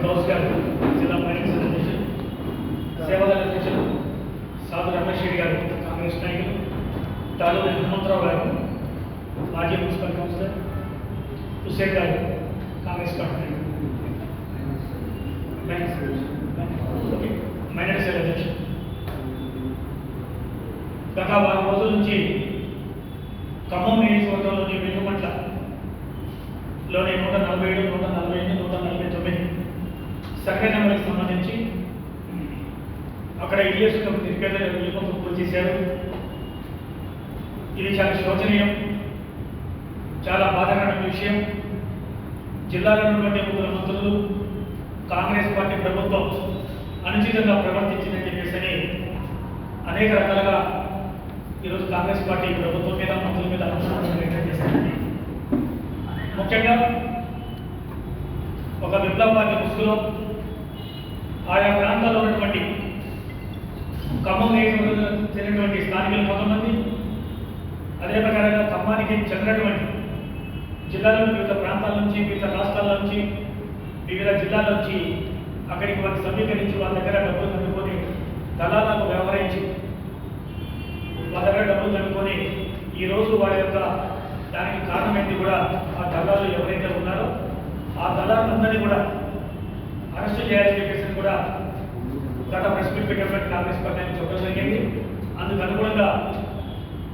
గౌస్ గారు జిల్లా మైనార్టీ అధ్యక్షులు, సేవదళ అధ్యక్షులు సాధు రమేష్ రెడ్డి గారు కాంగ్రెస్ నాయకులు, తాలూరు హనుమంతరావు గారు మాజీ మున్సిపల్ కౌన్సిలర్, హుసేన్ గారు కాంగ్రెస్ పార్టీ మైనార్టీ సెల్ అధ్యక్షులు. గత వారం రోజుల నుంచి ఖమ్మం నియోజకవర్గంలోని వెలుగుమట్లలోని 147, 148, 149 సర్వే నెంబర్కి సంబంధించి అక్కడ ఇల్లేసు నిరుపేదల ఇల్లు పూర్తి చేశారు. ఇది చాలా శోచనీయం, చాలా బాధాకరమైన విషయం. జిల్లాలో ఉన్నటువంటి ముగ్గురు మంత్రులు కాంగ్రెస్ పార్టీ ప్రభుత్వం అనుచితంగా ప్రవర్తించిందని చెప్పేసి అనేక రకాలుగా ఈరోజు కాంగ్రెస్ పార్టీ ప్రభుత్వం మీద మంత్రుల మీద అనుమానాలు వ్యక్తం చేశారు. ముఖ్యంగా ఒక విప్లవ పార్టీ ముసుగులో ఆయా ప్రాంతాల్లో ఉన్నటువంటి ఖమ్మం నియోజకవర్గంలో చెందినటువంటి స్థానికులు కొంతమంది, అదే ప్రకారంగా ఖమ్మానికి చెందినటువంటి జిల్లాలో వివిధ ప్రాంతాల నుంచి, వివిధ రాష్ట్రాల నుంచి, వివిధ జిల్లాల నుంచి అక్కడికి వారిని సమీకరించి వాళ్ళ దగ్గర డబ్బులు కనుక్కొని దళాలకు వ్యవహరించి వాళ్ళ దగ్గర డబ్బులు కనుక్కొని ఈరోజు వాళ్ళ యొక్క దానికి కారణమైంది కూడా ఆ దళాలు ఎవరైతే ఉన్నారో ఆ దళాలందరినీ కూడా అరెస్టు చేయాలని చెప్పేసి కూడా గత ప్రెస్ మీట్ పెట్టినటువంటి కాంగ్రెస్ పార్టీ చెప్పడం జరిగింది. అందుకు అనుగుణంగా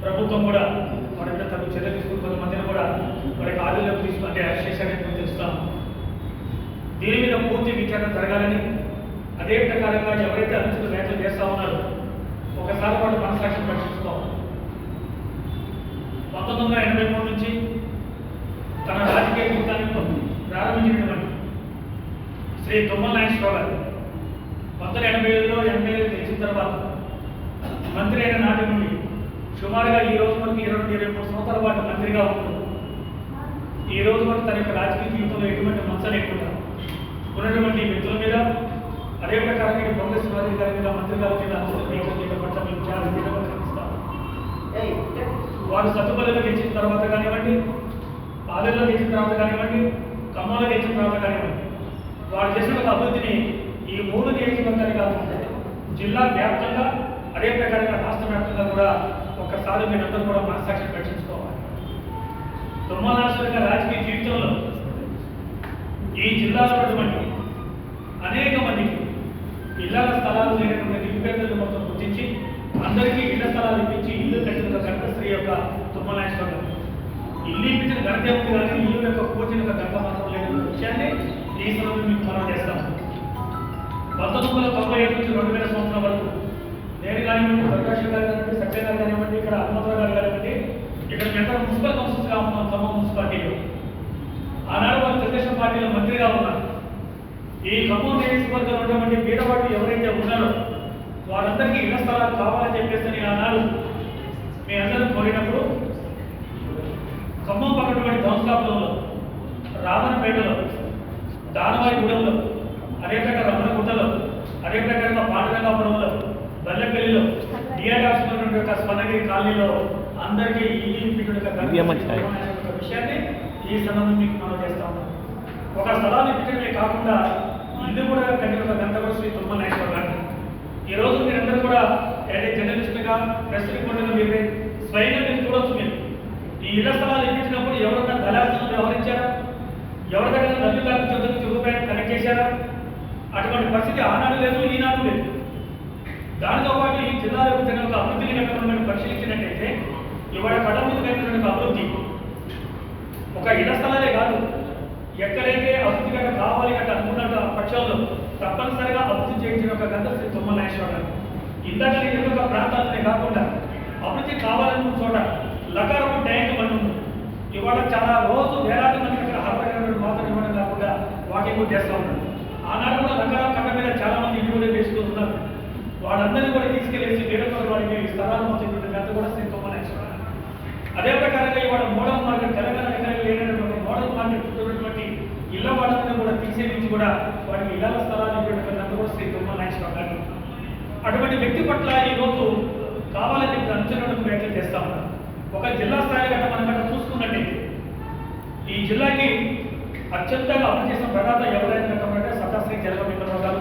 ప్రభుత్వం కూడా వారి మీద తగు చర్య తీసుకుని కొంతమందిని కూడా వారికి ఆధీనంలోకి తీసుకుంటే అరెస్ట్ చేశారని తెలుస్తాం. దీని మీద పూర్తి విచారణ జరగాలని, అదే ప్రకారంగా ఎవరైతే అనుచిత వ్యాఖ్యలు చేస్తూ ఉన్నారో ఒకసారి వాళ్ళు మనసాక్షి పరీక్షిస్తాం. 1983 నుంచి తన రాజకీయ జీవితాన్ని ప్రారంభించినటువంటి శ్రీ తుమ్మల నాగేశ్వరరావు గారు 1987లో ఎమ్మెల్యే గెలిచిన తర్వాత మంత్రి అయిన నాటి నుండి సుమారుగా ఈ రోజు వరకు 22-23 సంవత్సరాల పాటు మంత్రిగా ఉంటూ ఈ రోజు వరకు తన యొక్క రాజకీయ జీవితంలో ఎటువంటి మచ్చ లేకుండా ఉన్నటువంటి వ్యక్తుల మీద, అదే ప్రకారంగా కాంగ్రెస్ పార్టీ గారి మీద మంత్రి గారి మీద వారు సత్తుపల్లిలో గెలిచిన తర్వాత కానివ్వండి, పాలెల్లో గెలిచిన తర్వాత కానివ్వండి, ఖమ్మంలో గెలిచిన తర్వాత కానివ్వండి, వారు చేసిన ఒక అభివృద్ధిని ఈ 3 నియోజకవర్గాలు కాకుండా జిల్లా వ్యాప్తంగా, అదే ప్రకారంగా రాష్ట్ర వ్యాప్తంగా కూడా ఒక్కసారి మీరందరూ కూడా మనసాక్షి పరీక్షించుకోవాలి. తుమ్మల నాగేశ్వరరావు రాజకీయ జీవితంలో ఈ జిల్లాలో ఉన్నటువంటి అనేక మందికి ఇళ్ల స్థలాలు లేనటువంటి నిరుపేదలను మొత్తం గుర్తించి అందరికీ ఇళ్ల స్థలాలు ఇప్పించి ఇల్లు కట్టిన ఘనశ్రీ యొక్క తుమ్మల నాగేశ్వరరావు ఇల్లు ఇప్పించిన ఘనత ఉంది, కానీ ఇల్లు యొక్క కూర్చిన ఘనత మాత్రం లేని విషయాన్ని ఈ సమయంలో మీకు మనం చేస్తాం. 1995 నుంచి 2000 సంవత్సరం వరకు నేను కానివ్వండి, ప్రకాష్ గారు కానివ్వండి, సత్య గారు కానివ్వండి, ఇక్కడ హనుమంతరావు గారు కానివ్వండి, ఇక్కడ మేము మున్సిపల్ కౌన్సిల్స్గా ఉన్నాం. ఖమ్మం మున్సిపాలిటీలో ఆనాడు వారు తెలుగుదేశం పార్టీలో మంత్రిగా ఉన్నారు. ఈ ఖమ్మం నియోజకవర్గంలో ఉన్నటువంటి పేదవాళ్ళు ఎవరైతే ఉన్నారో వారందరికీ ఇళ్ల స్థలాలు కావాలని చెప్పేసి ఆనాడు మీ అందరూ కోరినప్పుడు ఖమ్మం పక్కనటువంటి ధౌన్స్కాపురంలో, రామనపేటలో, దానవాయిగూడెంలో, అదే ప్రకారం రమణగుట్టలో, అదే ప్రకారంగా పాండురంగాపురంలో, బల్లెపల్లిలో, డిఆర్ఆర్స్ యొక్క స్వర్ణగిరి కాలనీలో అందరికీ ఈ విషయాన్ని ఈ సందర్భంగా మీకు మనం చేస్తా ఉన్నాం. ఒక స్థలాన్ని ఇప్పించడమే కాకుండా ఇల్లు కూడా కట్టిన ఒక గంట కూడా శ్రీ తుమ్మల నాగేశ్వరరావు గారు. ఈరోజు మీరందరూ కూడా జర్నలిస్టుగా, ప్రెస్ రిపోర్టర్గా మీరు స్వయంగా మీరు చూడవచ్చు. మీరు ఈ ఇళ్ల స్థలాలు ఇప్పించినప్పుడు ఎవరన్నా దళాలను వ్యవహరించారా? ఎవరి దగ్గర లబ్ధిదారులు రూపాయలు కనెక్ట్ చేశారా? అటువంటి పరిస్థితి ఆనాడు లేదు, ఈనాడు లేదు. దానితో పాటు ఈ జిల్లాలో ఒక అభివృద్ధిని కనుక మనం పరిశీలించినట్టయితే ఇవాళ కళ ముందు కట్టిన అభివృద్ధి ఒక ఇళ్ల స్థలాలే కాదు, ఎక్కడైతే అభివృద్ధి కనుక కావాలి అంటే అనుకున్న పక్షంలో తప్పనిసరిగా అభివృద్ధి చేయించిన ఒక గంట శ్రీ తుమ్మల నాగేశ్వరరావు గారు. ఇందాక నేను ఒక ప్రాంతాలనే కాకుండా అభివృద్ధి కావాలనుకున్న చోట లకారపు ట్యాంక్ బండి ఉంది. ఇవాళ చాలా రోజు వేలాది మంది అక్కడ హాజరైన మాత్రం ఇవ్వడం కాకుండా వాకింగ్ చేస్తూ ఉన్నారు. ఆనాడు కూడా లకారం కట్ట మీద చాలా మంది ఇల్లు వేస్తూ ఉన్నారు. వాళ్ళందరినీ కూడా తీసుకెళ్లేసి వేరే వాడికి స్థలాలు మొత్తం గంట కూడా శ్రీ తుమ్మల నాగేశ్వరరావు. అదే ప్రకారంగా ఇవాళ మోడల్ మార్కెట్, తెలంగాణ లేనటువంటి మోడల్ మార్కెట్ చుట్టూటువంటి ఇళ్ల వాళ్ళని కూడా తీసేసి కూడా వాటికి ఇళ్ల స్థలాలు ఇవ్వడం కూడా శ్రీ తుమ్మల నాగేశ్వరరావు గారు. అటువంటి వ్యక్తి పట్ల ఈరోజు కావాలని అంచనాలకు వ్యాఖ్యలు చేస్తా ఉన్నారు. ఒక జిల్లా స్థాయి గట్ట మనం గట్ట చూసుకున్నట్టయితే ఈ జిల్లాకి అత్యంతగా అమలు చేసిన ప్రదాత ఎవరైనా కట్టమంటే సత్తా శ్రీ జలగ విప్లవంగా